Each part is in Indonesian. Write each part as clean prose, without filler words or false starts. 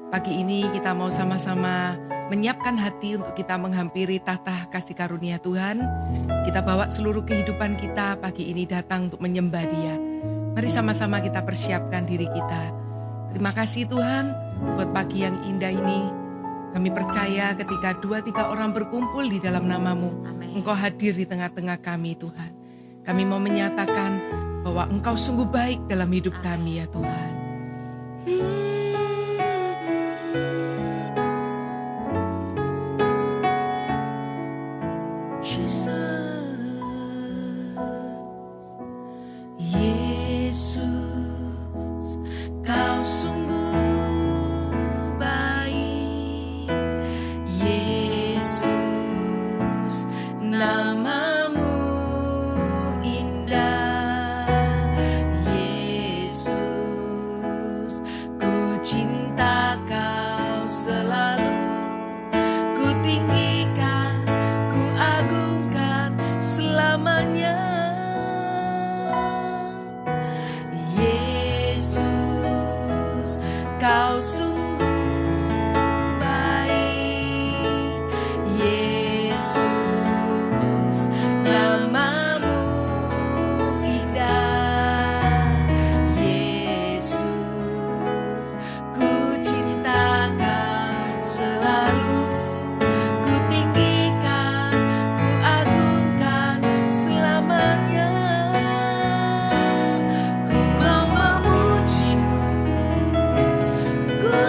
Pagi ini kita mau sama-sama menyiapkan hati untuk kita menghampiri tahta kasih karunia Tuhan. Kita bawa seluruh kehidupan kita pagi ini datang untuk menyembah Dia. Mari sama-sama kita persiapkan diri kita. Terima kasih Tuhan buat pagi yang indah ini. Kami percaya ketika 2-3 orang berkumpul di dalam nama-Mu, Engkau hadir di tengah-tengah kami Tuhan. Kami mau menyatakan bahwa Engkau sungguh baik dalam hidup kami ya Tuhan. Yesus, Kau sungguh baik. Yesus, nama-Mu indah. Yesus, ku cinta Kau selalu. Ku tinggikan, ku agungkan selamanya. Yesus, Kau sungguh baik. Yesus, nama-Mu indah. Yesus, ku cinta Kau selalu. Ku tinggikan, ku agungkan selamanya. Ku mau memuji-Mu, ku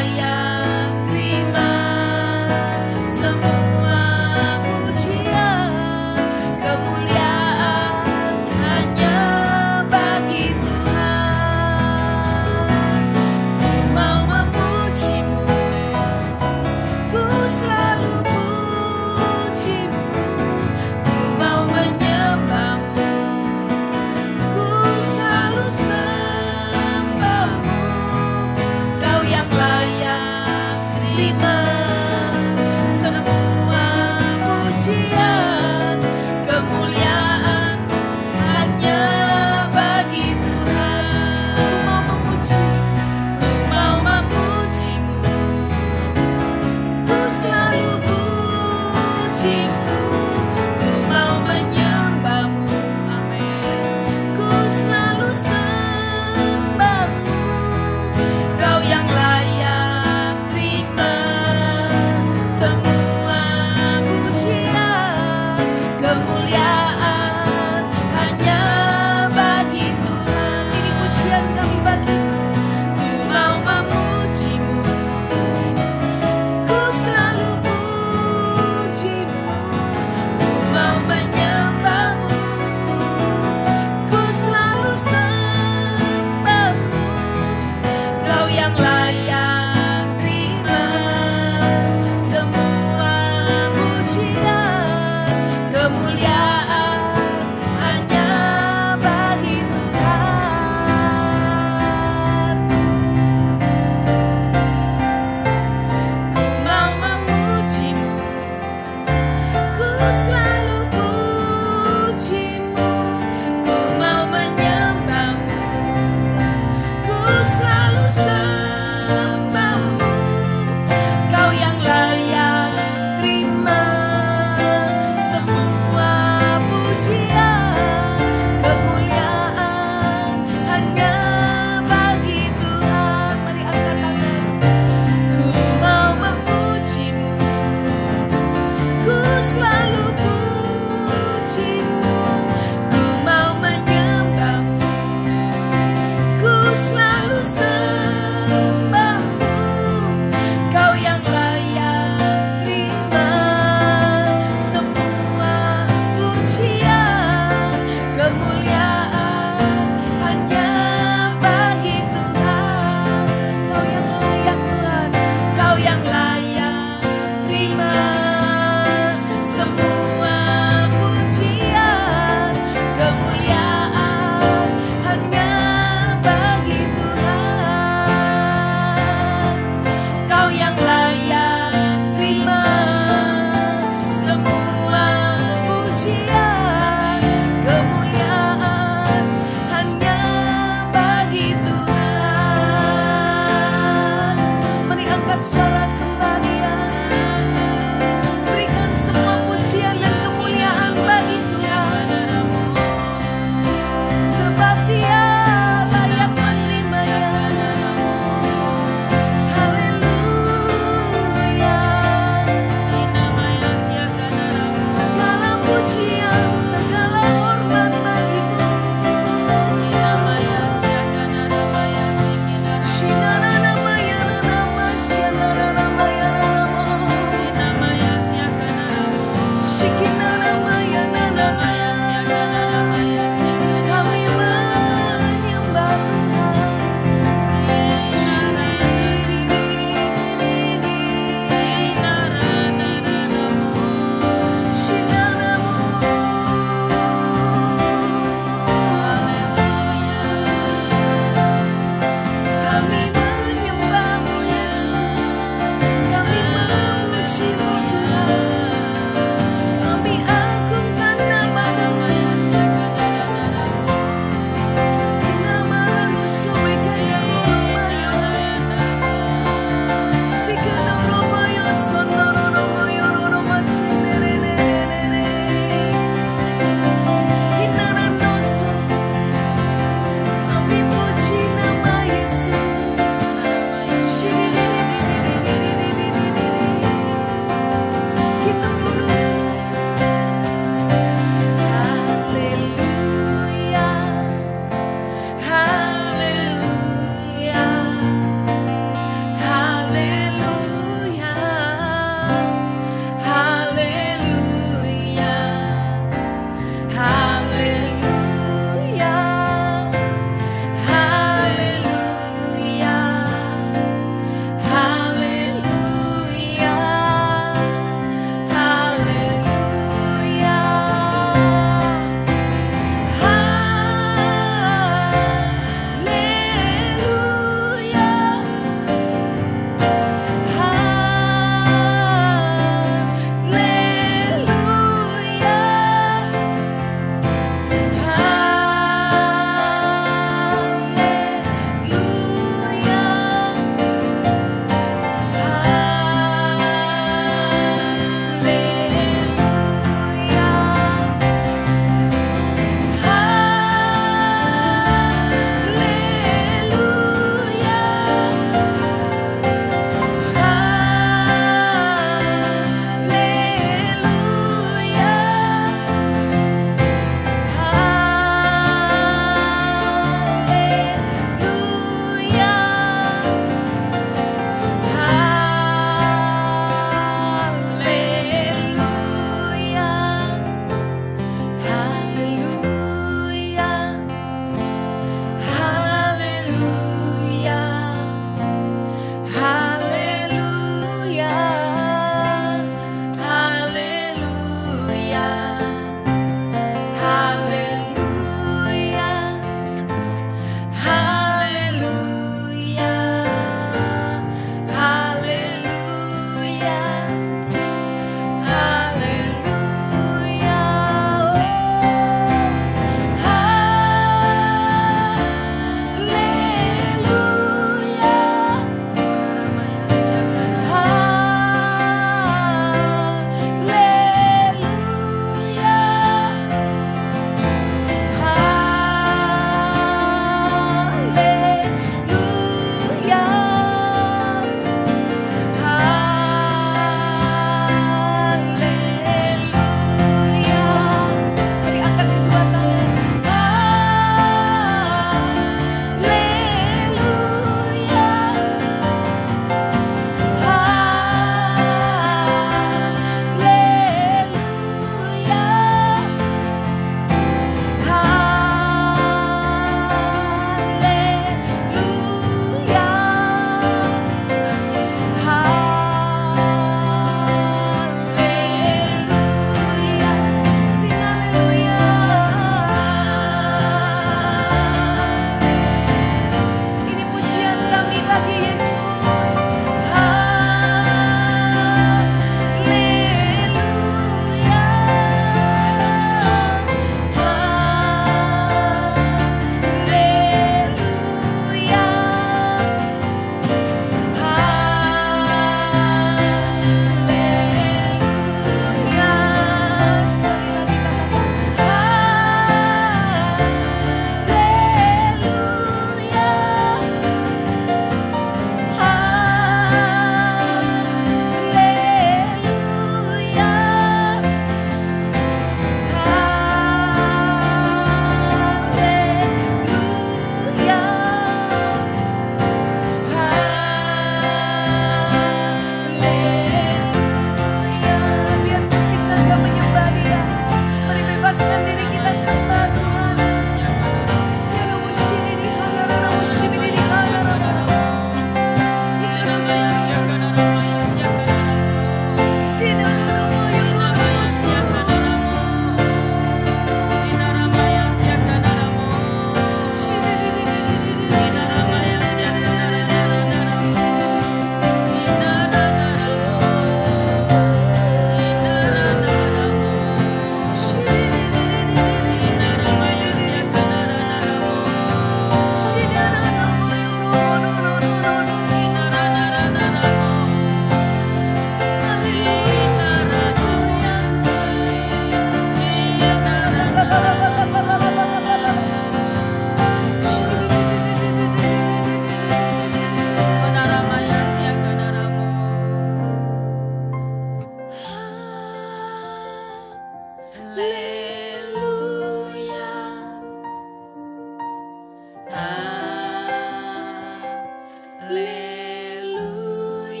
Haleluya,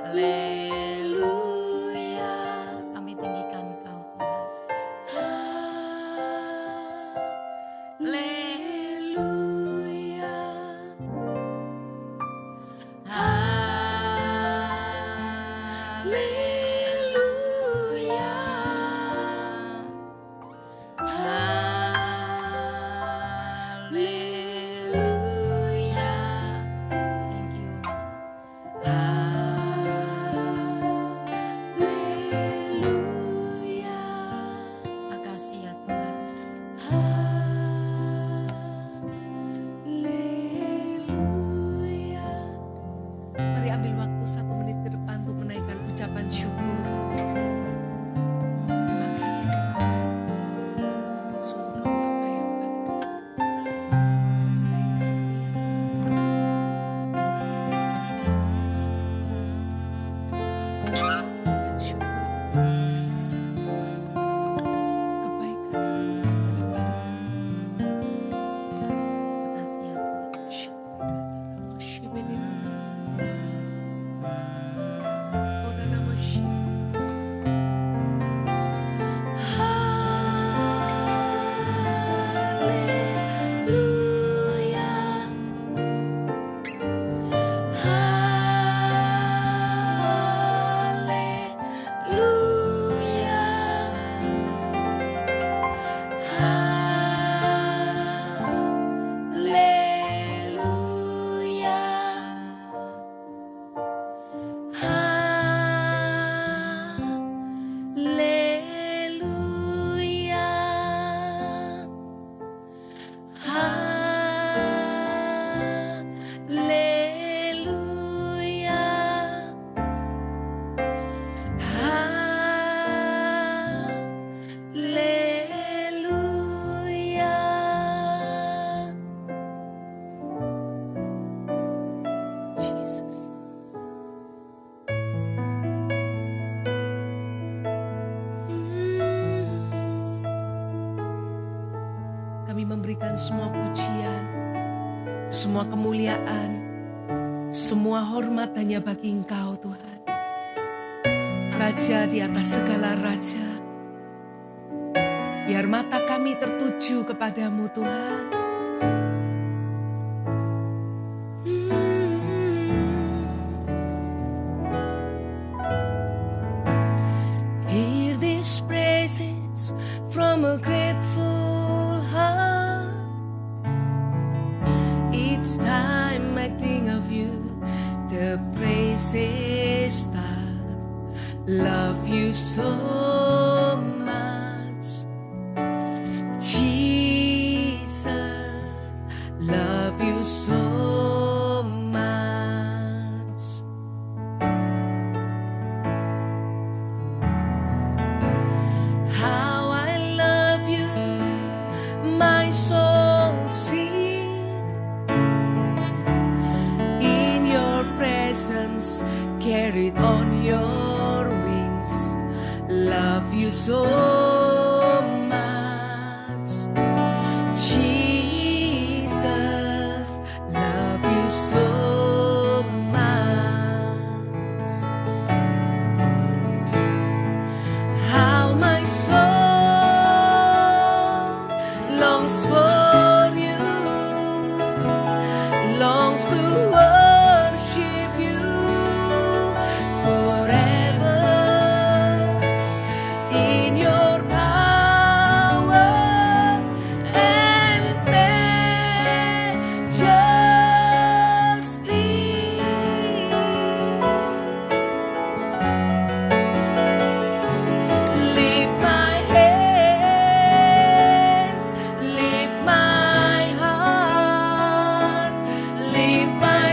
haleluya. Kami tinggikan Kau Tuhan. Haleluya, haleluya, haleluya. Thank you. Haleluya. Makasih ya Tuhan. Haleluya. Mari ambil waktu 1 menit ke depan untuk menaikkan ucapan syukur. Terima kasih. Sungguh Bapa yang baik. Dan syukur kasih sayang, kebaikan Makasih ya Tuhan. Haleluya, haleluya, haleluya, haleluya, haleluya, haleluya. Jesus. Kami memberikan semua pujian, semua kemuliaan, semua hormat hanya bagi Engkau Tuhan. Raja di atas segala raja. Biar mata kami tertuju kepadamu Tuhan. Hear these praises from a grateful heart. Each time I think of you, the praises start. Love you so much, Jesus. Love you so much. How I love you, my soul sing. In your presence, carried on your wings. Love you so much, Jesus. Love you so much. How my soul longs for you, longs to worship you forever in your power and majesty. Lift my hands, lift my heart, lift my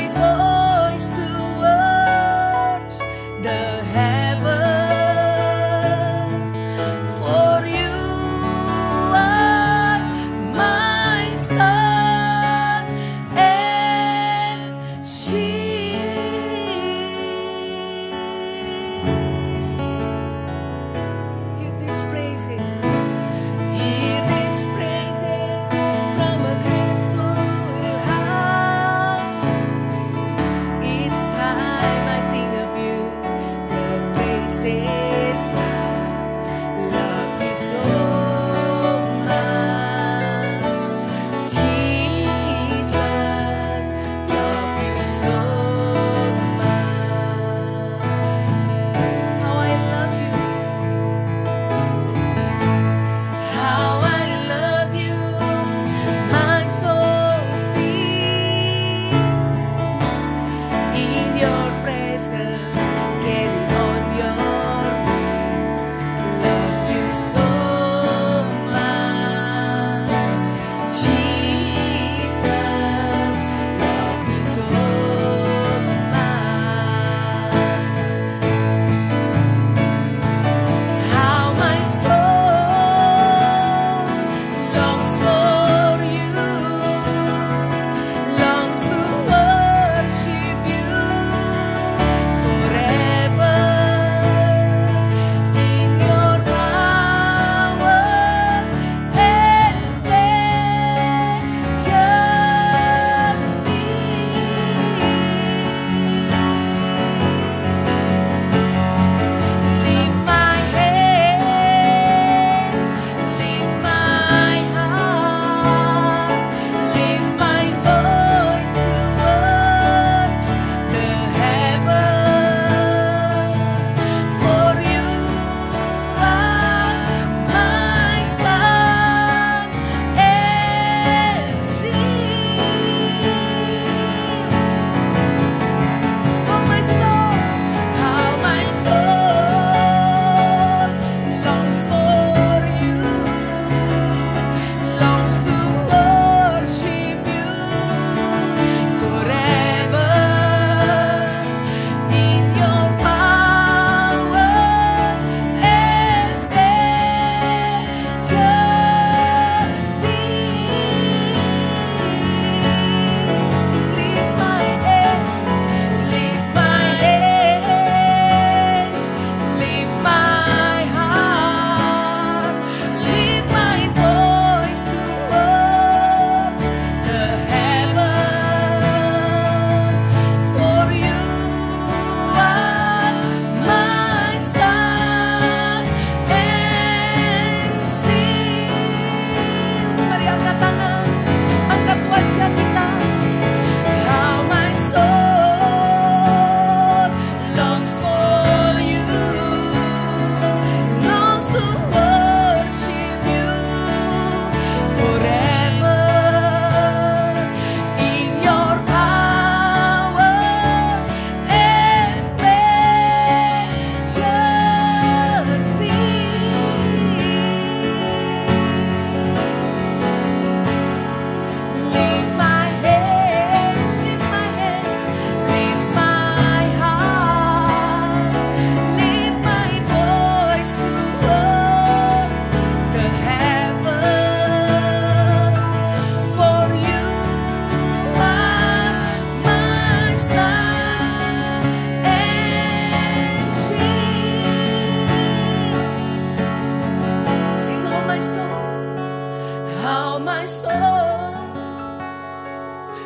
soul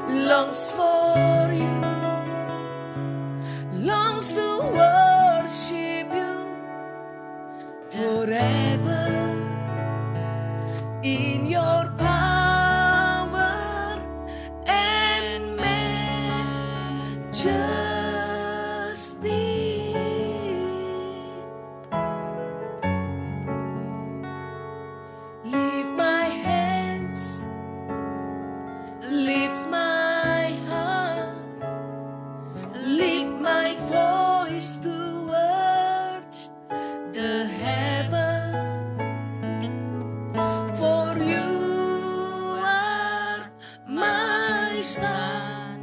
longs for you, longs to worship you forever in your power and majesty. Lift my hands, lift my heart, lift my voice towards the heavens, for you are my sun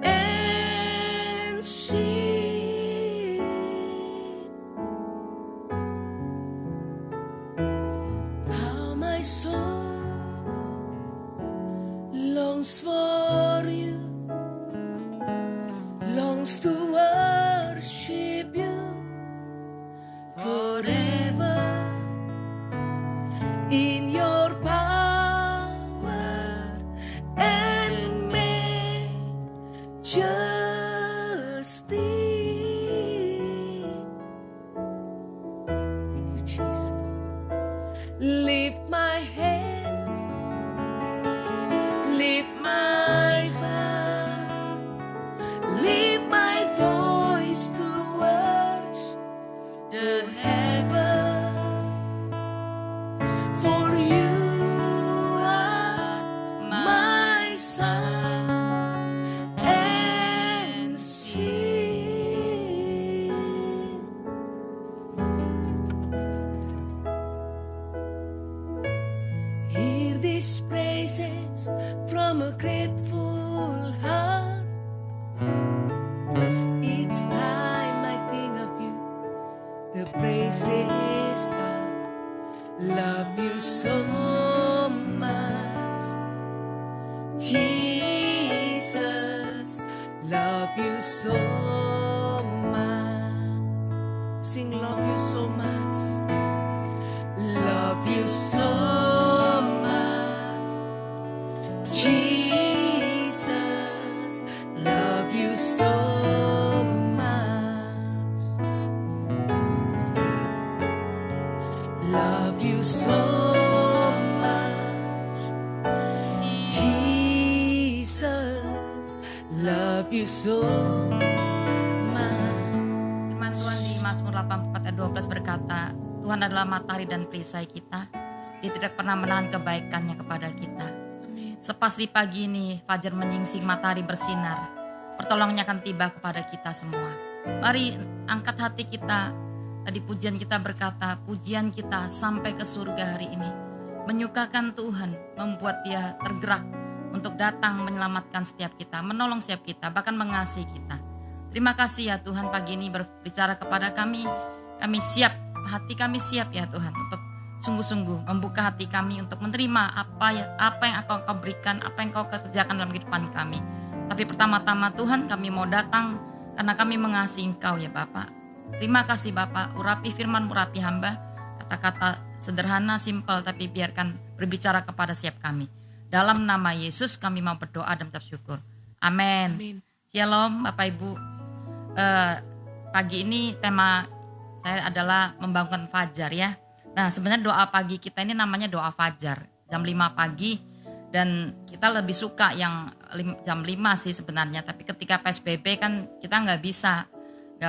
and shield. How my soul longs for you, longs to worship you forever in your power and majesty. Thank you, Jesus. Lift my hands, lift my vow, lift my voice towards the heaven, for you are my sun and shield. Hear these praises from a grateful heart. Each time I think of you, the praises that love you so much. Jesus, love you so much. Sing, love you so much. Love you so much. Jesus, love you so much. Love you so much. Jesus, love you so much. Firman Tuhan di Mazmur 84 ayat 12 berkata, Tuhan adalah matahari dan perisai kita. Dia tidak pernah menahan kebaikannya kepada kita. Sepasti pagi ini fajar menyingsing, matahari bersinar. Pertolongannya akan tiba kepada kita semua. Mari angkat hati kita. Tadi pujian kita berkata, pujian kita sampai ke surga hari ini menyukakan Tuhan, membuat Dia tergerak untuk datang menyelamatkan setiap kita, menolong setiap kita, bahkan mengasihi kita. Terima kasih ya Tuhan, pagi ini berbicara kepada kami. Kami siap, hati kami siap ya Tuhan untuk sungguh-sungguh membuka hati kami untuk menerima apa yang Engkau berikan, apa yang Engkau kerjakan dalam kehidupan kami. Tapi pertama-tama Tuhan, kami mau datang karena kami mengasihi Engkau ya Bapak. Terima kasih Bapak, urapi firman, urapi hamba, kata-kata sederhana, simpel, tapi biarkan berbicara kepada setiap kami. Dalam nama Yesus kami mau berdoa dan mengucap syukur. Amin. Amin. Shalom Bapak Ibu. Pagi ini tema saya adalah membangunkan fajar ya. Nah sebenarnya doa pagi kita ini namanya doa fajar. Jam 5 pagi dan kita lebih suka yang jam 5 sih sebenarnya. Tapi ketika PSBB kan kita nggak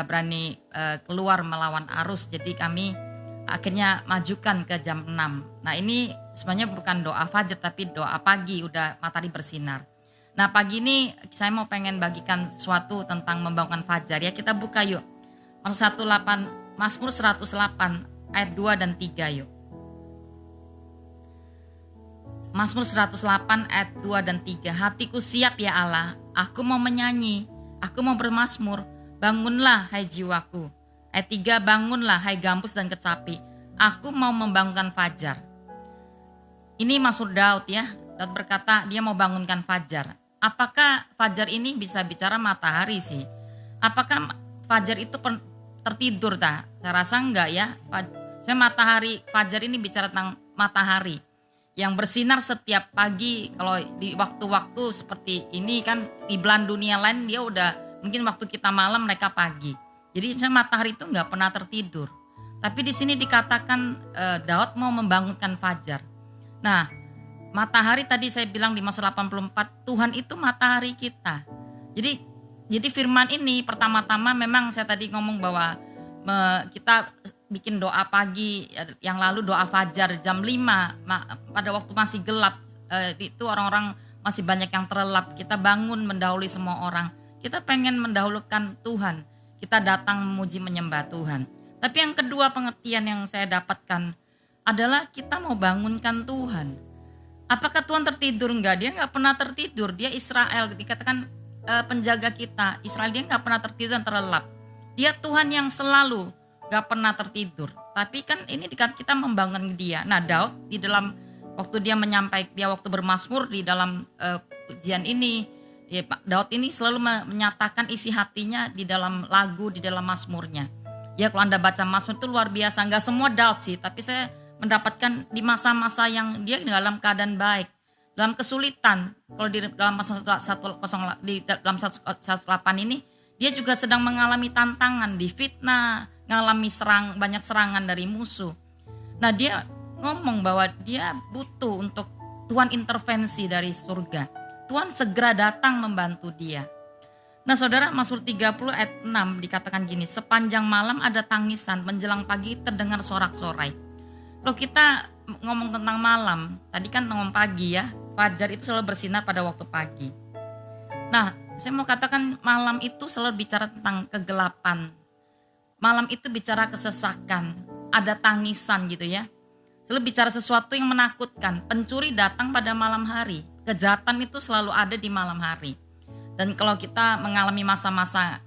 berani keluar melawan arus. Jadi kami akhirnya majukan ke jam 6. Nah ini sebenarnya bukan doa fajar tapi doa pagi, udah matahari bersinar. Nah pagi ini saya mau pengen bagikan sesuatu tentang membangunkan fajar ya. Kita buka yuk Mazmur 108 ayat 2 dan 3 yuk. Mazmur 108 ayat 2 dan 3. Hatiku siap ya Allah, aku mau menyanyi, aku mau bermazmur. Bangunlah hai jiwaku. Ayat 3, bangunlah hai gambus dan kecapi, aku mau membangunkan fajar. Ini Mazmur Daud ya. Daud berkata dia mau bangunkan fajar. Apakah fajar ini bisa bicara matahari sih? Apakah fajar itu tertidur tak? Saya rasa enggak ya. Saya matahari, fajar ini bicara tentang matahari. yang bersinar setiap pagi. Kalau di waktu-waktu seperti ini kan di belahan dunia lain dia udah mungkin waktu kita malam mereka pagi. Jadi misalnya matahari itu nggak pernah tertidur. Tapi di sini dikatakan Daud mau membangunkan fajar. Nah, matahari tadi saya bilang di Mazmur 84, Tuhan itu matahari kita. Jadi firman ini pertama-tama memang saya tadi ngomong bahwa kita bikin doa pagi, yang lalu doa fajar jam 5 pada waktu masih gelap, itu orang-orang masih banyak yang terlelap. Kita bangun mendahului semua orang. Kita pengen mendahulukan Tuhan. Kita datang memuji menyembah Tuhan. Tapi yang kedua pengertian yang saya dapatkan adalah kita mau bangunkan Tuhan. Apakah Tuhan tertidur? Enggak, dia enggak pernah tertidur. Dia Israel, dikatakan penjaga kita. Israel dia enggak pernah tertidur dan terlelap. Dia Tuhan yang selalu enggak pernah tertidur. Tapi kan ini kita membangun dia. Nah, Daud di dalam waktu dia menyampaikan, dia waktu bermazmur di dalam ujian ini, Daud ini selalu menyatakan isi hatinya di dalam lagu, di dalam mazmurnya. Ya kalau Anda baca mazmur itu luar biasa, nggak semua Daud sih, tapi saya mendapatkan di masa-masa yang dia dalam keadaan baik, dalam kesulitan. Kalau di dalam Mazmur 108 di dalam 108 ini, dia juga sedang mengalami tantangan, difitnah, mengalami banyak serangan dari musuh. Nah dia ngomong bahwa dia butuh untuk Tuhan intervensi dari surga. Tuhan segera datang membantu dia. Nah saudara, Mazmur 30 ayat 6 dikatakan gini, sepanjang malam ada tangisan, menjelang pagi terdengar sorak-sorai. Kalau kita ngomong tentang malam, tadi kan ngomong pagi ya, fajar itu selalu bersinar pada waktu pagi. Nah saya mau katakan malam itu selalu bicara tentang kegelapan. Malam itu bicara kesesakan, ada tangisan gitu ya. Selalu bicara sesuatu yang menakutkan. Pencuri datang pada malam hari, kejahatan itu selalu ada di malam hari. Dan kalau kita mengalami masa-masa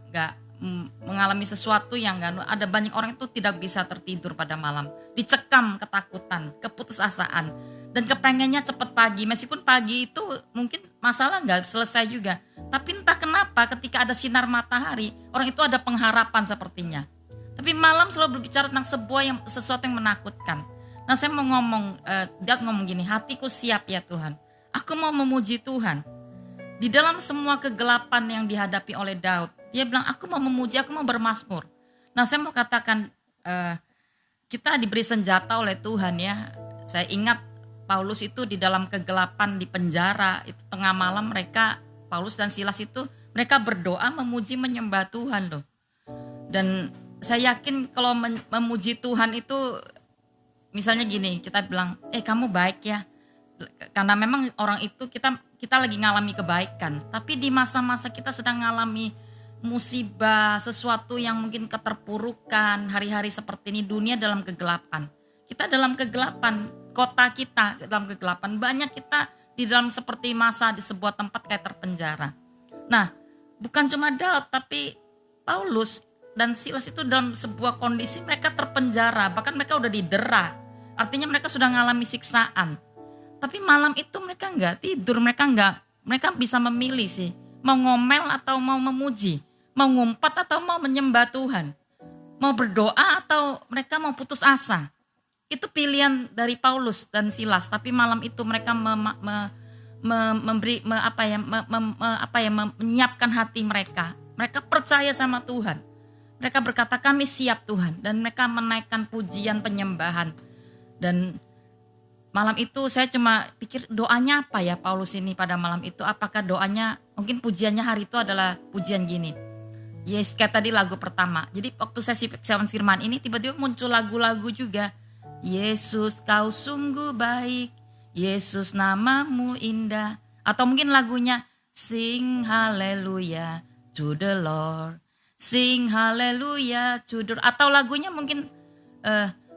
mengalami sesuatu yang ada banyak orang itu tidak bisa tertidur pada malam, dicekam ketakutan, keputusasaan, dan kepengennya cepat pagi. Meskipun pagi itu mungkin masalah nggak selesai juga, tapi entah kenapa ketika ada sinar matahari, orang itu ada pengharapan sepertinya. Tapi malam selalu berbicara tentang sesuatu yang menakutkan. Nah saya mau ngomong, dia ngomong gini, hatiku siap ya Tuhan, aku mau memuji Tuhan. Di dalam semua kegelapan yang dihadapi oleh Daud, dia bilang aku mau memuji, aku mau bermazmur. Nah saya mau katakan kita diberi senjata oleh Tuhan ya. Saya ingat Paulus itu di dalam kegelapan di penjara, itu tengah malam mereka, Paulus dan Silas itu mereka berdoa memuji menyembah Tuhan loh. Dan saya yakin kalau memuji Tuhan itu misalnya gini, kita bilang kamu baik ya. Karena memang orang itu kita lagi ngalami kebaikan, tapi di masa-masa kita sedang ngalami musibah, sesuatu yang mungkin keterpurukan, hari-hari seperti ini, dunia dalam kegelapan. Kita dalam kegelapan, kota kita dalam kegelapan, banyak kita di dalam seperti masa di sebuah tempat kayak terpenjara. Nah, bukan cuma Daud, tapi Paulus dan Silas itu dalam sebuah kondisi mereka terpenjara, bahkan mereka udah didera. Artinya mereka sudah ngalami siksaan. Tapi malam itu mereka nggak tidur, mereka bisa memilih sih, mau ngomel atau mau memuji, mau ngumpat atau mau menyembah Tuhan, mau berdoa atau mereka mau putus asa. Itu pilihan dari Paulus dan Silas. Tapi malam itu mereka menyiapkan hati mereka. Mereka percaya sama Tuhan. Mereka berkata kami siap Tuhan, dan mereka menaikkan pujian penyembahan. Dan malam itu saya cuma pikir doanya apa ya Paulus ini pada malam itu. Apakah doanya, mungkin pujiannya hari itu adalah pujian gini. Yes, kayak tadi lagu pertama. Jadi waktu saya siapkan firman ini tiba-tiba muncul lagu-lagu juga. Yesus kau sungguh baik, Yesus namamu indah. Atau mungkin lagunya Sing Hallelujah to the Lord. Sing Hallelujah to the Lord. Atau lagunya mungkin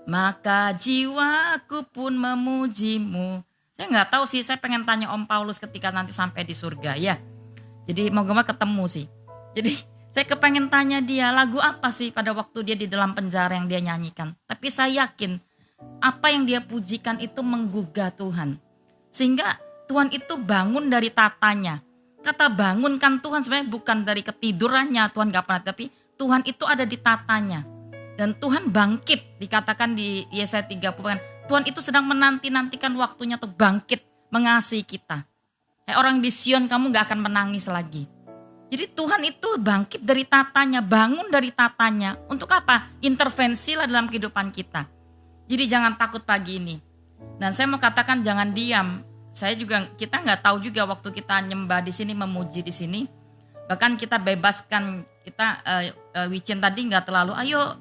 maka jiwaku pun memujimu. Saya nggak tahu sih, saya pengen tanya Om Paulus ketika nanti sampai di surga ya. Jadi moga-moga ketemu sih. Jadi saya kepengen tanya dia lagu apa sih pada waktu dia di dalam penjara yang dia nyanyikan. Tapi saya yakin apa yang dia pujikan itu menggugah Tuhan. Sehingga Tuhan itu bangun dari tatanya. Kata bangunkan Tuhan sebenarnya bukan dari ketidurannya, Tuhan gak pernah. Tapi Tuhan itu ada di tatanya. Dan Tuhan bangkit, dikatakan di Yesaya 30 kan, Tuhan itu sedang menanti-nantikan waktunya untuk bangkit mengasihi kita. Kayak orang di Sion, kamu gak akan menangis lagi. Jadi Tuhan itu bangkit dari tatanya, bangun dari tatanya. Untuk apa? Intervensilah dalam kehidupan kita. Jadi jangan takut pagi ini. Dan saya mau katakan jangan diam. Kita nggak tahu juga waktu kita nyembah di sini, memuji di sini. Bahkan kita bebaskan, Wicin tadi nggak terlalu, ayo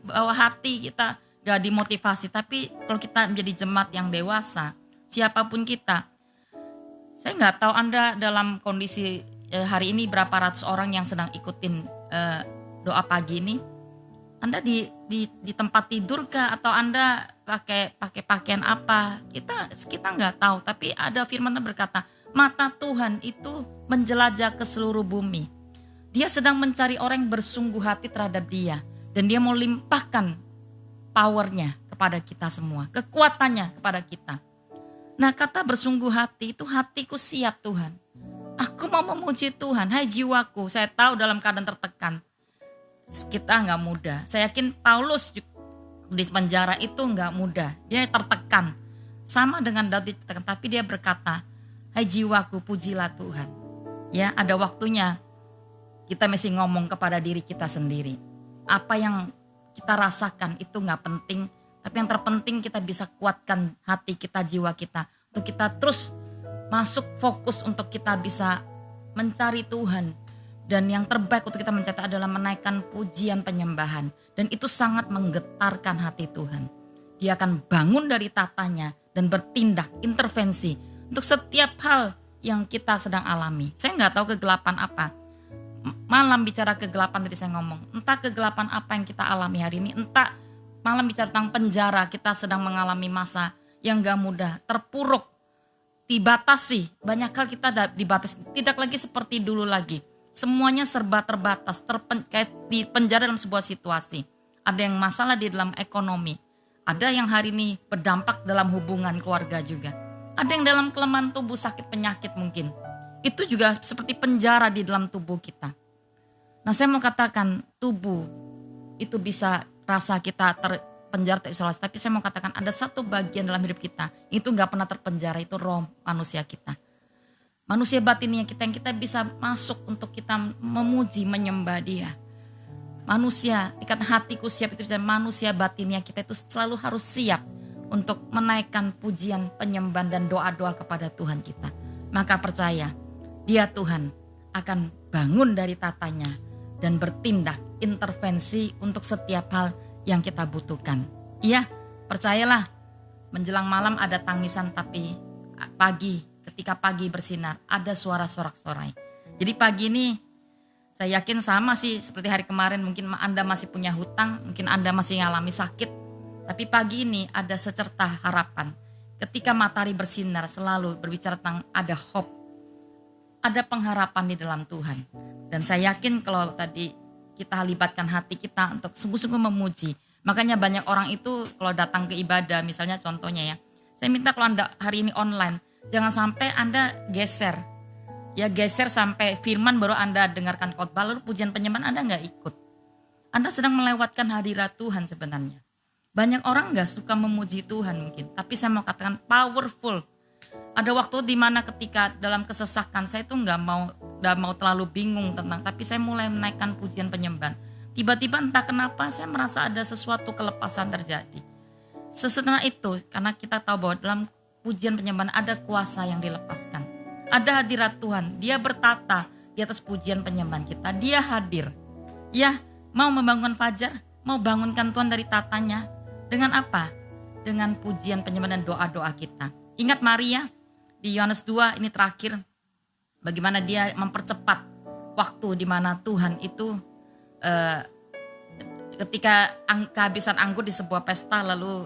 bawa hati, kita nggak dimotivasi. Tapi kalau kita menjadi jemaat yang dewasa, siapapun kita, saya nggak tahu Anda dalam kondisi hari ini berapa ratus orang yang sedang ikutin doa pagi ini. Anda di tempat tidur kah, atau Anda pakai pakaian apa? Kita nggak tahu, tapi ada firman yang berkata, mata Tuhan itu menjelajah ke seluruh bumi. Dia sedang mencari orang yang bersungguh hati terhadap Dia, dan Dia mau limpahkan powernya kepada kita semua, kekuatannya kepada kita. Nah, kata bersungguh hati itu, hatiku siap Tuhan. Aku mau memuji Tuhan. Hai jiwaku, saya tahu dalam keadaan tertekan kita nggak mudah. Saya yakin Paulus di penjara itu nggak mudah. Dia tertekan. Sama dengan Daud ditekan, tapi dia berkata, hai jiwaku, pujilah Tuhan. Ya, ada waktunya kita mesti ngomong kepada diri kita sendiri. Apa yang kita rasakan itu nggak penting, tapi yang terpenting kita bisa kuatkan hati kita, jiwa kita, untuk kita terus masuk fokus untuk kita bisa mencari Tuhan. Dan yang terbaik untuk kita mencatat adalah menaikkan pujian penyembahan. Dan itu sangat menggetarkan hati Tuhan. Dia akan bangun dari tatanya dan bertindak, intervensi untuk setiap hal yang kita sedang alami. Saya nggak tahu kegelapan apa. Malam bicara kegelapan tadi saya ngomong. Entah kegelapan apa yang kita alami hari ini. Entah malam bicara tentang penjara, kita sedang mengalami masa yang gak mudah, terpuruk, dibatasi. Banyak hal kita dibatasi, tidak lagi seperti dulu lagi. Semuanya serba terbatas, kayak di penjara dalam sebuah situasi. Ada yang masalah di dalam ekonomi. Ada yang hari ini berdampak dalam hubungan keluarga juga. Ada yang dalam kelemahan tubuh, sakit penyakit mungkin. Itu juga seperti penjara di dalam tubuh kita. Nah, saya mau katakan tubuh itu bisa rasa kita terpenjara, terisolasi. Tapi saya mau katakan ada satu bagian dalam hidup kita itu gak pernah terpenjara, itu roh manusia kita. Manusia batinnya kita yang kita bisa masuk untuk kita memuji, menyembah Dia. Manusia, ikat hatiku siap itu bisa, manusia batinnya kita itu selalu harus siap untuk menaikkan pujian, penyembahan dan doa-doa kepada Tuhan kita. Maka percaya, Dia Tuhan akan bangun dari tatanya dan bertindak intervensi untuk setiap hal yang kita butuhkan. Iya, percayalah, menjelang malam ada tangisan, tapi ketika pagi bersinar, ada suara sorak-sorai. Jadi pagi ini saya yakin sama sih seperti hari kemarin, mungkin Anda masih punya hutang, mungkin Anda masih mengalami sakit. Tapi pagi ini ada secerta harapan. Ketika matahari bersinar selalu berbicara tentang ada hope. Ada pengharapan di dalam Tuhan. Dan saya yakin kalau tadi kita libatkan hati kita untuk sungguh-sungguh memuji. Makanya banyak orang itu kalau datang ke ibadah, misalnya contohnya ya. Saya minta kalau Anda hari ini online, jangan sampai Anda geser. Ya geser sampai firman baru Anda dengarkan khotbah, lalu pujian penyembahan Anda gak ikut. Anda sedang melewatkan hadirat Tuhan sebenarnya. Banyak orang gak suka memuji Tuhan mungkin. Tapi saya mau katakan powerful. Ada waktu di mana ketika dalam kesesakan saya tuh gak mau terlalu bingung tentang. Tapi saya mulai menaikkan pujian penyembahan. Tiba-tiba entah kenapa saya merasa ada sesuatu kelepasan terjadi. Sesederhana itu karena kita tahu bahwa dalam pujian penyembahan ada kuasa yang dilepaskan. Ada hadirat Tuhan. Dia bertata di atas pujian penyembahan kita. Dia hadir. Ya, mau membangun fajar, mau bangunkan Tuhan dari tatanya. Dengan apa? Dengan pujian penyembahan dan doa-doa kita. Ingat Maria di Yohanes 2 ini terakhir. Bagaimana dia mempercepat waktu di mana Tuhan itu ketika kehabisan anggur di sebuah pesta, lalu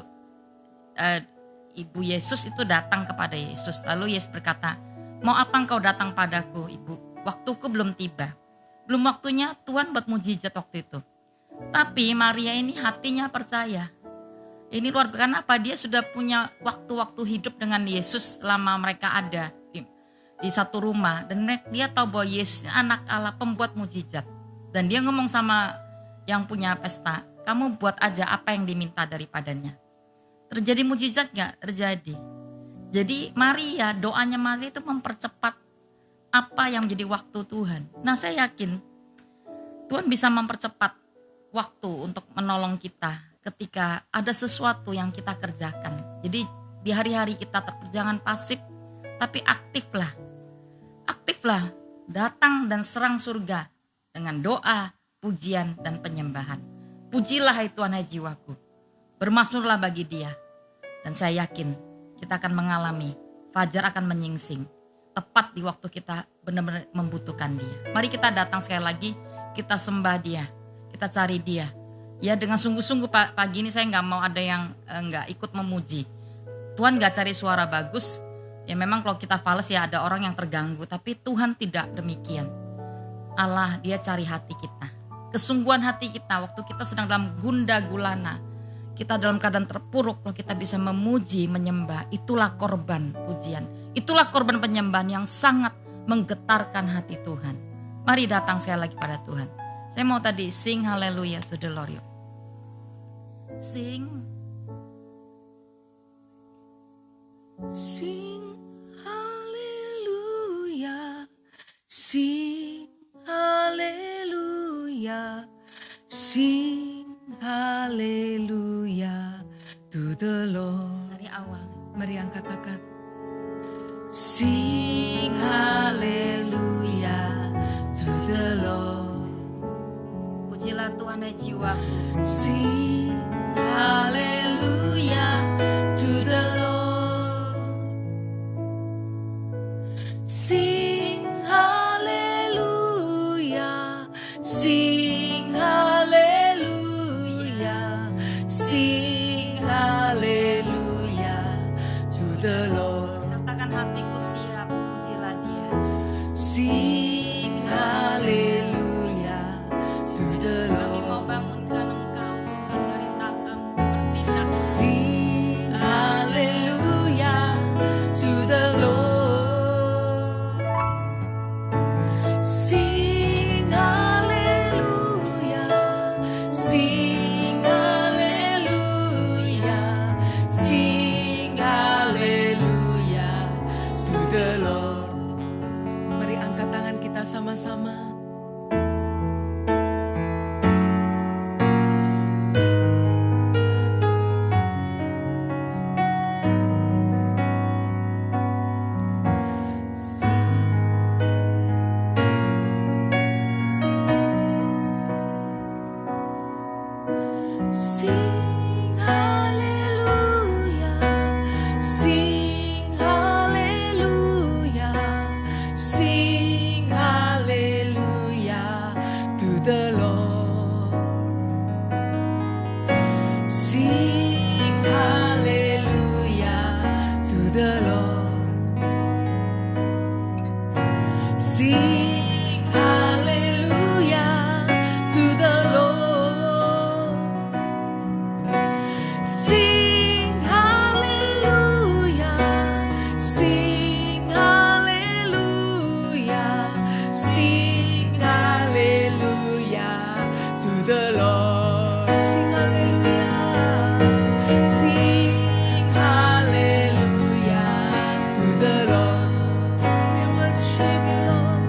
Ibu Yesus itu datang kepada Yesus. Lalu Yesus berkata, mau apa engkau datang padaku Ibu? Waktuku belum tiba. Belum waktunya Tuhan buat mujizat waktu itu. Tapi Maria ini hatinya percaya. Ini luar biasa, kenapa? Dia sudah punya waktu-waktu hidup dengan Yesus selama mereka ada di satu rumah. Dan dia tahu bahwa Yesus anak Allah, pembuat mujizat. Dan dia ngomong sama yang punya pesta, kamu buat aja apa yang diminta daripadanya. Terjadi mujizat gak? Terjadi. Jadi Maria, doanya Maria itu mempercepat apa yang menjadi waktu Tuhan. Nah saya yakin Tuhan bisa mempercepat waktu untuk menolong kita ketika ada sesuatu yang kita kerjakan. Jadi di hari-hari kita jangan pasif, tapi aktiflah. Aktiflah, datang dan serang surga dengan doa, pujian, dan penyembahan. Pujilah hai Tuhan hai jiwaku. Bermasmurlah bagi Dia. Dan saya yakin kita akan mengalami, fajar akan menyingsing. Tepat di waktu kita benar-benar membutuhkan Dia. Mari kita datang sekali lagi, kita sembah Dia. Kita cari Dia. Ya dengan sungguh-sungguh pagi ini saya gak mau ada yang gak ikut memuji. Tuhan gak cari suara bagus. Ya memang kalau kita fales ya ada orang yang terganggu. Tapi Tuhan tidak demikian. Allah Dia cari hati kita. Kesungguhan hati kita waktu kita sedang dalam gundah gulana. Kita dalam keadaan terpuruk, kalau kita bisa memuji, menyembah, itulah korban pujian. Itulah korban penyembahan yang sangat menggetarkan hati Tuhan. Mari datang sekali lagi pada Tuhan. Saya mau tadi sing hallelujah to the Lord. Sing. Sing hallelujah, sing hallelujah, sing hallelujah to the Lord. Dari awal. Mari angkat kata. Sing hallelujah to the Lord. Pujilah Tuhan hai jiwaku. Sing hallelujah to the Lord. Sing hallelujah, sing hallelujah, sing hallelujah to the Lord. Katakan hatiku siap, pujilah Dia. Sing hallelujah to the Kami Lord. mau bangunkan Engkau Tuhan dari tatamu, bertindak. Sing hallelujah to the Lord. Sing hallelujah, sing hallelujah, sing hallelujah to the Lord. Mari angkat tangan kita sama-sama. Sing hallelujah, sing hallelujah, sing hallelujah to the Lord. Sing hallelujah to the Lord. Sing hallelujah to the Lord. Sing hallelujah, sing hallelujah, sing hallelujah to the Lord. Sing hallelujah, sing hallelujah to the Lord. We worship you, Lord.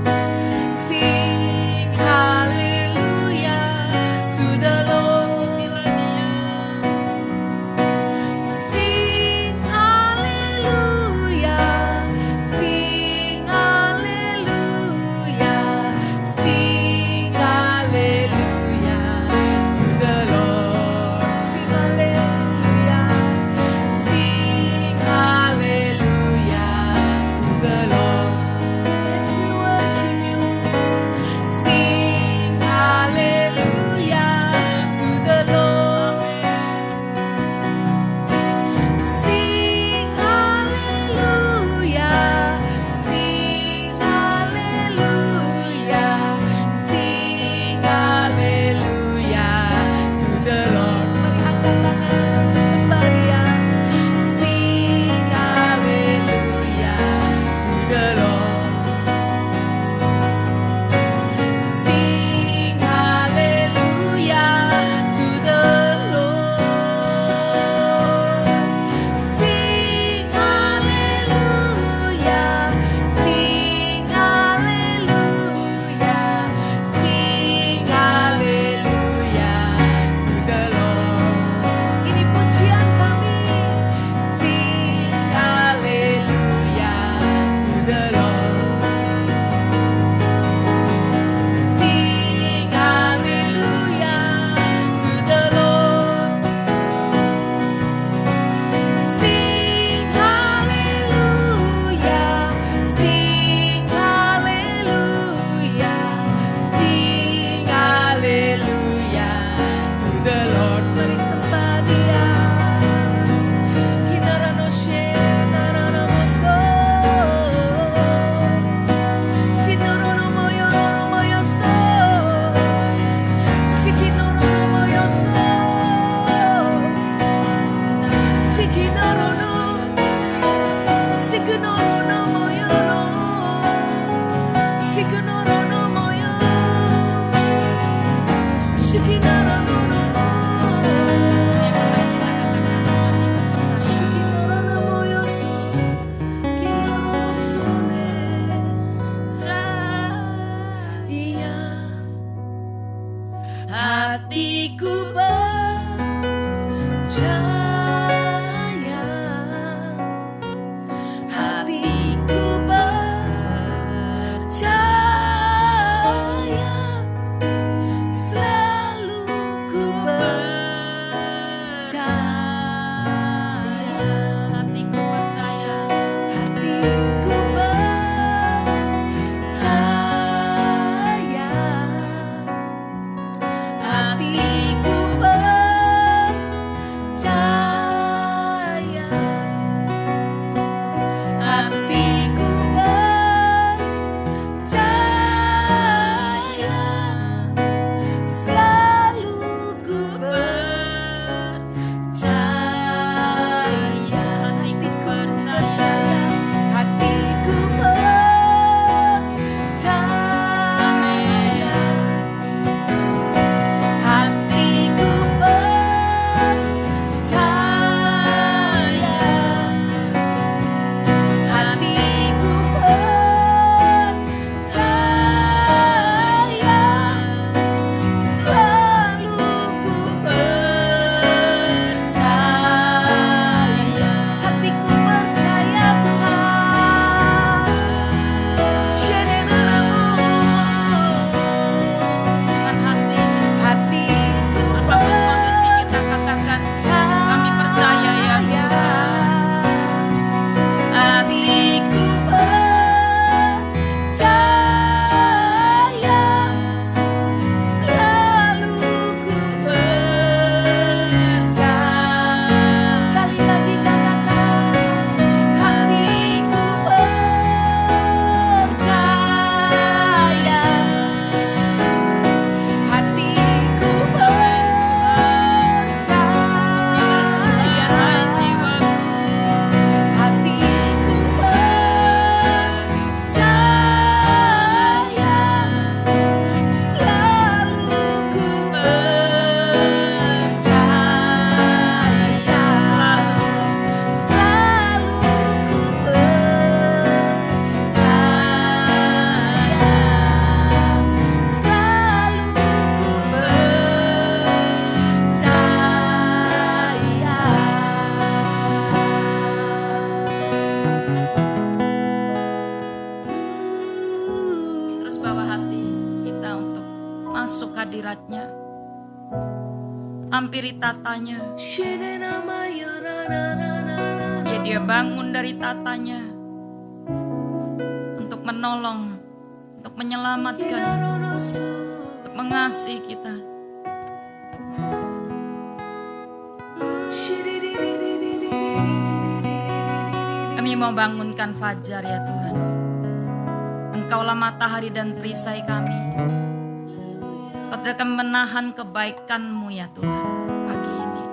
masuk hadiratnya. Hampiri tatanya. Dia bangun dari tatanya untuk menolong, untuk menyelamatkan, untuk mengasihi kita. Kami mau bangunkan Fajar ya Tuhan. Engkaulah matahari dan perisai kami. Padahal kami menahan kebaikan-Mu ya Tuhan pagi ini.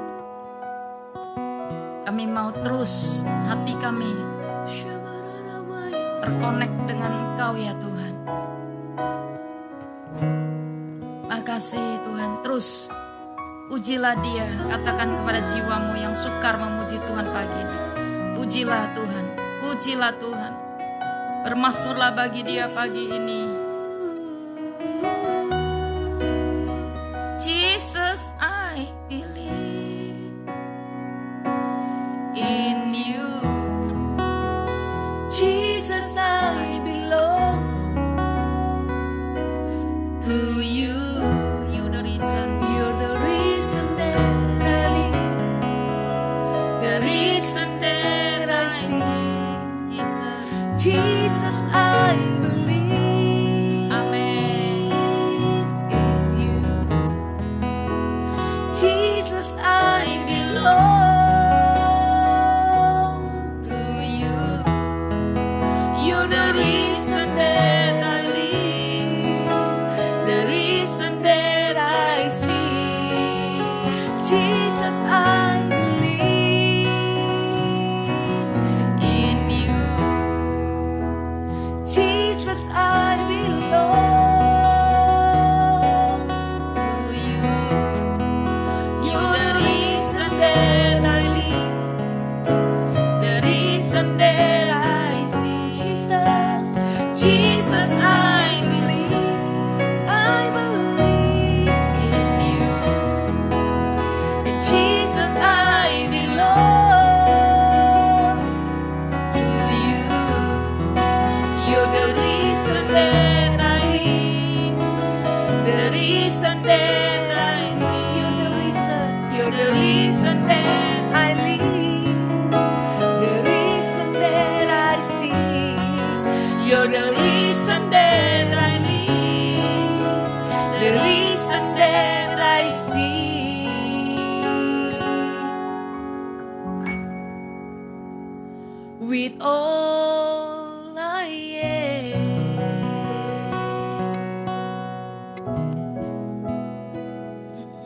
Kami mau terus hati kami terkonek dengan Engkau ya Tuhan. Makasih Tuhan, terus pujilah Dia. Katakan kepada jiwamu yang sukar memuji Tuhan pagi ini, pujilah Tuhan, pujilah Tuhan. Bermazmurlah bagi Dia pagi ini. Jesus, I believe in you. Jesus, I belong to you. You the reason. You're the reason that I live, the reason that I sing. Jesus. Jesus, I believe Amen. in you. Jesus, I belong To you. You're the reason that I live, the reason that I see. Jesus, I believe In you. Jesus, I belong To you. You're the reason that I live, the reason that I see. Jesus, I believe in you. Jesus, I belong to you. You're the reason that I live, the reason that I see. You're the reason that I live, the reason that I see. You're the reason that I live, the reason that I see. With all I am,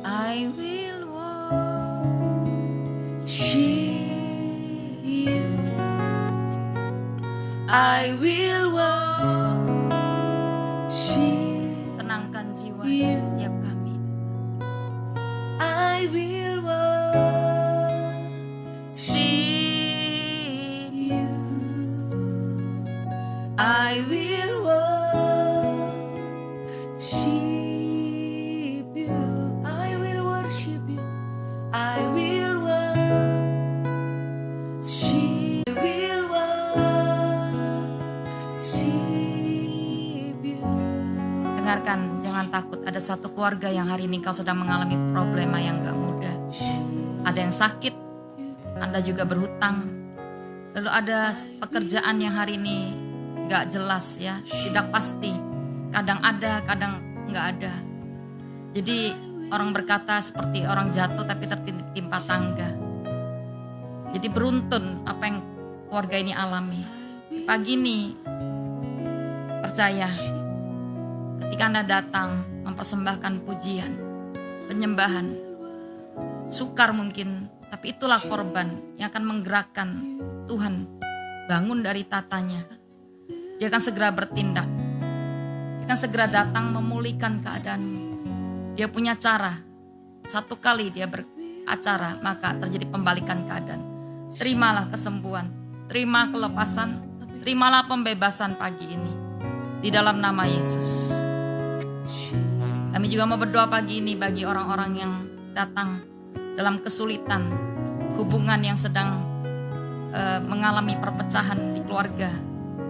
I will worship you. I will worship. tenangkan jiwa You. setiap kami. I will worship you. I will worship you. I will worship you. I will worship. I will worship you. Dengarkan, jangan takut. Ada satu keluarga yang hari ini kau sedang mengalami problema yang gak mudah. Ada yang sakit, Anda juga berhutang. Lalu ada pekerjaan yang hari ini gak jelas ya, tidak pasti. Kadang ada, kadang gak ada. Jadi orang berkata seperti orang jatuh tapi tertimpa tangga. Jadi beruntun apa yang keluarga ini alami. Pagi ini percaya, ketika Anda datang mempersembahkan pujian, penyembahan, sukar mungkin, tapi itulah korban yang akan menggerakkan Tuhan bangun dari tatanya. Dia akan segera bertindak. Dia akan segera datang memulihkan keadaanmu. Dia punya cara. Satu kali dia beracara, maka terjadi pembalikan keadaan. Terimalah kesembuhan, terima kelepasan, terimalah pembebasan pagi ini. Di dalam nama Yesus. Kami juga mau berdoa pagi ini bagi orang-orang yang datang dalam kesulitan, hubungan yang sedang mengalami perpecahan di keluarga.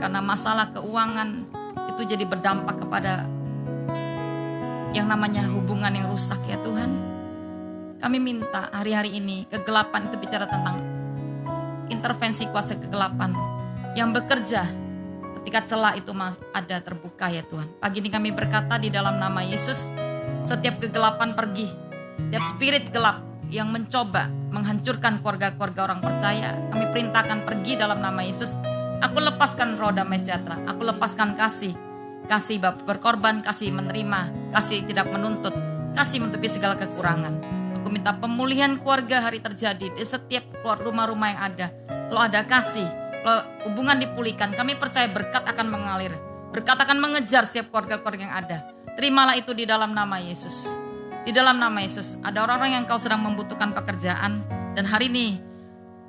Karena masalah keuangan itu jadi berdampak kepada yang namanya hubungan yang rusak ya Tuhan. Kami minta hari-hari ini kegelapan itu bicara tentang intervensi kuasa kegelapan yang bekerja ketika celah itu ada terbuka ya Tuhan. Pagi ini kami berkata di dalam nama Yesus, setiap kegelapan pergi, setiap spirit gelap yang mencoba menghancurkan keluarga-keluarga orang percaya, kami perintahkan pergi dalam nama Yesus. Aku lepaskan roh damai sejahtera, aku lepaskan kasih Bapak berkorban, kasih menerima, kasih tidak menuntut, kasih menutupi segala kekurangan. Aku minta pemulihan keluarga hari terjadi di setiap rumah-rumah yang ada. Kalau ada kasih, kalau hubungan dipulihkan, kami percaya berkat akan mengalir, berkat akan mengejar setiap keluarga-keluarga yang ada. Terimalah itu di dalam nama Yesus. Di dalam nama Yesus, ada orang-orang yang kau sedang membutuhkan pekerjaan, dan hari ini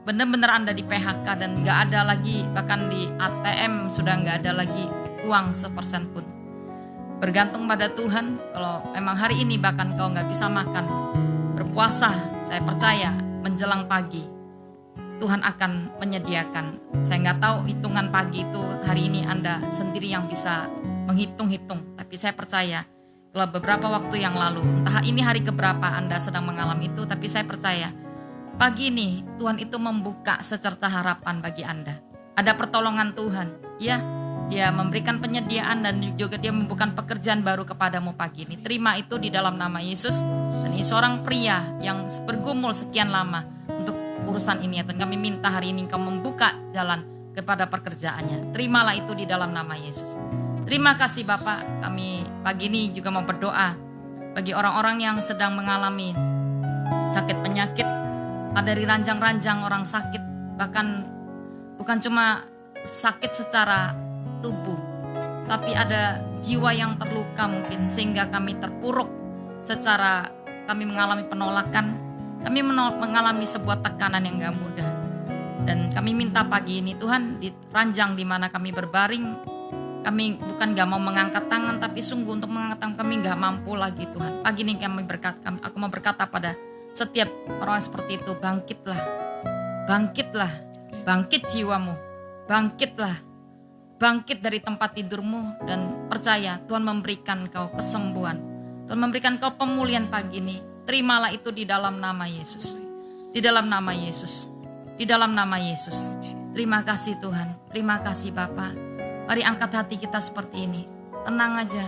benar-benar Anda di PHK dan gak ada lagi, bahkan di ATM sudah gak ada lagi uang 1% pun. Bergantung pada Tuhan, kalau memang hari ini bahkan kau gak bisa makan, berpuasa, saya percaya menjelang pagi Tuhan akan menyediakan. Saya gak tahu hitungan pagi itu hari ini Anda sendiri yang bisa menghitung-hitung, tapi saya percaya kalau beberapa waktu yang lalu, entah ini hari keberapa Anda sedang mengalami itu, tapi saya percaya pagi ini Tuhan itu membuka secerca harapan bagi Anda. Ada pertolongan Tuhan, ya. Dia memberikan penyediaan dan juga dia membuka pekerjaan baru kepadamu pagi ini. Terima itu di dalam nama Yesus. Dan ini seorang pria yang bergumul sekian lama untuk urusan ini. Dan kami minta hari ini Engkau membuka jalan kepada pekerjaannya. Terimalah itu di dalam nama Yesus. Terima kasih Bapak. Kami pagi ini juga mau berdoa bagi orang-orang yang sedang mengalami sakit penyakit. Ada dari ranjang-ranjang orang sakit. Bahkan bukan cuma sakit secara tubuh, tapi ada jiwa yang terluka mungkin sehingga kami terpuruk secara, kami mengalami penolakan, kami mengalami sebuah tekanan yang gak mudah. Dan kami minta pagi ini Tuhan, di ranjang di mana kami berbaring, kami bukan gak mau mengangkat tangan, tapi sungguh untuk mengangkat tangan kami gak mampu lagi Tuhan. Pagi ini aku mau berkata pada setiap orang seperti itu, bangkitlah, bangkit jiwamu, bangkitlah. Bangkit dari tempat tidurmu dan percaya Tuhan memberikan kau kesembuhan. Tuhan memberikan kau pemulihan pagi ini. Terimalah itu di dalam nama Yesus. Di dalam nama Yesus. Di dalam nama Yesus. Terima kasih Tuhan. Terima kasih Bapa. Mari angkat hati kita seperti ini. Tenang aja.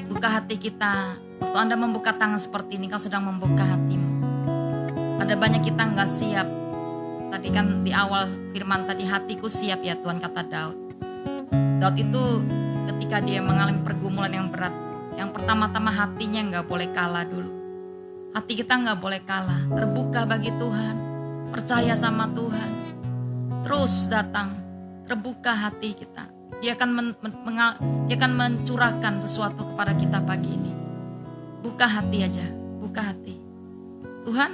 Buka hati kita. Waktu Anda membuka tangan seperti ini, kau sedang membuka hatimu. Ada banyak kita gak siap. Tadi kan di awal firman tadi, hatiku siap ya Tuhan, kata Daud. Daud itu ketika dia mengalami pergumulan yang berat, yang pertama-tama hatinya gak boleh kalah dulu. Hati kita gak boleh kalah, terbuka bagi Tuhan, percaya sama Tuhan. Terus datang, terbuka hati kita. Dia akan mencurahkan sesuatu kepada kita pagi ini. Buka hati aja, buka hati. Tuhan,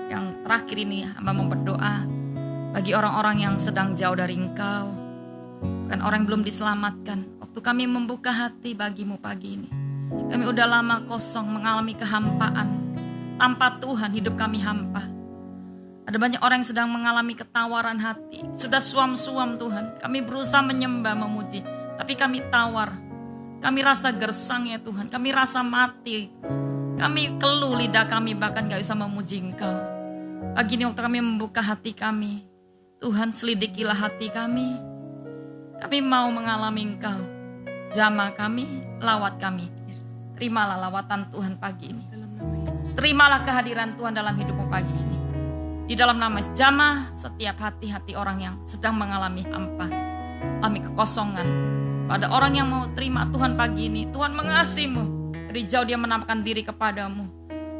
yang terakhir ini hamba mau berdoa bagi orang-orang yang sedang jauh dari Engkau, bukan orang yang belum diselamatkan. Waktu kami membuka hati bagimu pagi ini, kami udah lama kosong mengalami kehampaan. Tanpa Tuhan hidup kami hampa. Ada banyak orang yang sedang mengalami ketawaran hati. Sudah suam-suam Tuhan, kami berusaha menyembah, memuji, tapi kami tawar. Kami rasa gersang ya Tuhan, kami rasa mati. Kami keluh, lidah kami bahkan gak bisa memuji Engkau. Pagi ini waktu kami membuka hati kami, Tuhan selidikilah hati kami. Kami mau mengalami Engkau. Jamah kami, lawat kami. Terimalah lawatan Tuhan pagi ini. Terimalah kehadiran Tuhan dalam hidupmu pagi ini. Di dalam nama Yesus, jamah setiap hati-hati orang yang sedang mengalami hampa, alami kekosongan. Pada orang yang mau terima Tuhan pagi ini, Tuhan mengasihimu. Dari jauh dia menampakkan diri kepadamu.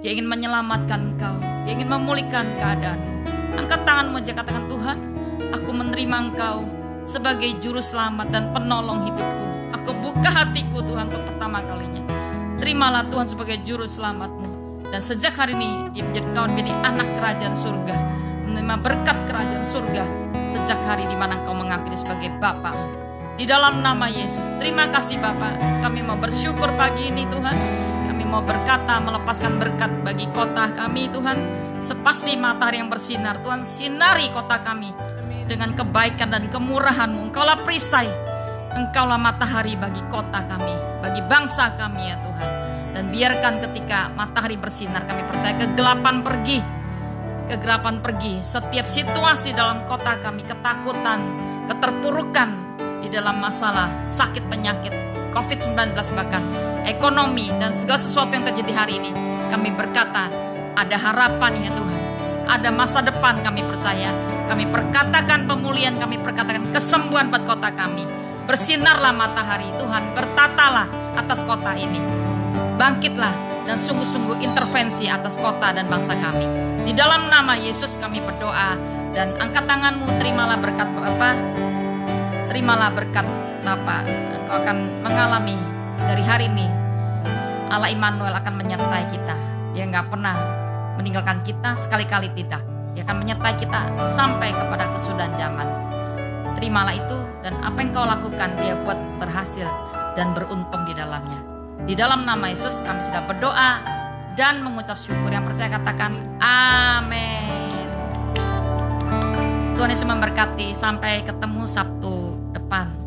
Dia ingin menyelamatkan engkau. Dia ingin memulihkan keadaanmu. Angkat tanganmu aja, katakan, Tuhan, aku menerima Engkau sebagai juru selamat dan penolong hidupku. Aku buka hatiku Tuhan untuk pertama kalinya. Terimalah Tuhan sebagai juru selamatmu. Dan sejak hari ini dia menjadi anak kerajaan surga, menerima berkat kerajaan surga sejak hari di mana Engkau mengambil sebagai Bapa. Di dalam nama Yesus, terima kasih Bapa. Kami mau bersyukur pagi ini Tuhan. Kami mau berkata, melepaskan berkat bagi kota kami Tuhan. Sepasti matahari yang bersinar, Tuhan sinari kota kami dengan kebaikan dan kemurahan-Mu. Engkaulah perisai Engkaulah matahari bagi kota kami, bagi bangsa kami ya Tuhan. Dan biarkan ketika matahari bersinar, kami percaya kegelapan pergi, setiap situasi dalam kota kami, ketakutan, keterpurukan di dalam masalah, sakit penyakit, COVID-19 bahkan, ekonomi dan segala sesuatu yang terjadi hari ini. Kami berkata, ada harapan ya Tuhan, ada masa depan kami percaya. Kami perkatakan pemulihan, kami perkatakan kesembuhan buat kota kami. Bersinarlah matahari Tuhan, bertatalah atas kota ini. Bangkitlah dan sungguh-sungguh intervensi atas kota dan bangsa kami. Di dalam nama Yesus kami berdoa, dan angkat tanganmu, terimalah berkat Bapa. Terimalah berkat Bapa. Engkau akan mengalami dari hari ini, Allah Immanuel akan menyertai kita. Dia gak pernah meninggalkan kita, sekali-kali tidak. Dia akan menyertai kita sampai kepada kesudahan zaman. Terimalah itu, dan apa yang kau lakukan dia buat berhasil dan beruntung di dalamnya. Di dalam nama Yesus kami sudah berdoa dan mengucap syukur. Yang percaya katakan amin. Tuhan Yesus memberkati. Sampai ketemu Sabtu depan.